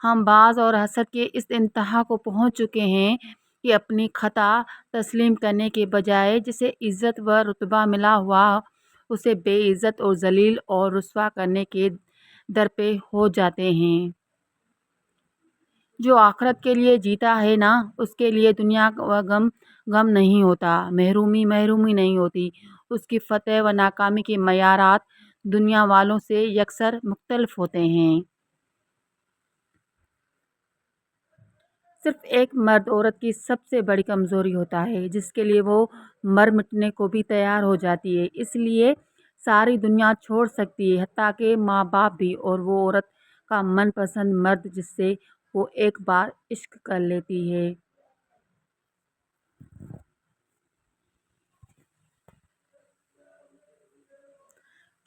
ہم باز اور حسد کے اس انتہا کو پہنچ چکے ہیں کہ اپنی خطا تسلیم کرنے کے بجائے جسے عزت و رتبہ ملا ہوا اسے بے عزت اور ذلیل اور رسوا کرنے کے درپے ہو جاتے ہیں۔ جو آخرت کے لیے جیتا ہے نا، اس کے لیے دنیا کا غم نہیں ہوتا، محرومی نہیں ہوتی۔ اس کی فتح و ناکامی کے معیارات دنیا والوں سے یکسر مختلف ہوتے ہیں۔ صرف ایک مرد عورت کی سب سے بڑی کمزوری ہوتا ہے جس کے لیے وہ مر مٹنے کو بھی تیار ہو جاتی ہے۔ اس لیے ساری دنیا چھوڑ سکتی ہے، حتیٰ کہ ماں باپ بھی، اور وہ عورت کا من پسند مرد جس سے وہ ایک بار عشق کر لیتی ہے۔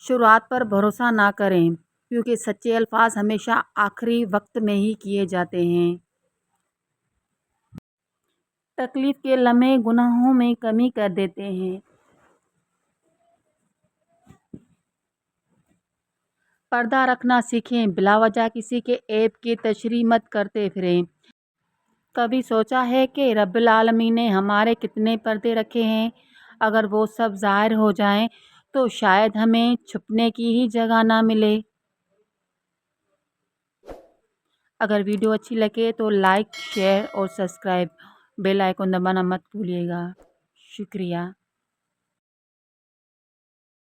شروعات پر بھروسہ نہ کریں، کیونکہ سچے الفاظ ہمیشہ آخری وقت میں ہی کیے جاتے ہیں۔ تکلیف کے لمحے گناہوں میں کمی کر دیتے ہیں۔ پردہ رکھنا سیکھیں، بلا وجہ کسی کے عیب کی تشریح مت کرتے پھریں۔ کبھی سوچا ہے کہ رب العالمین نے ہمارے کتنے پردے رکھے ہیں؟ اگر وہ سب ظاہر ہو جائیں تو شاید ہمیں چھپنے کی ہی جگہ نہ ملے۔ اگر ویڈیو اچھی لگے تو لائک، شیئر اور سبسکرائب، بیل آئیکن دبانا مت بھولیے گا۔ شکریہ۔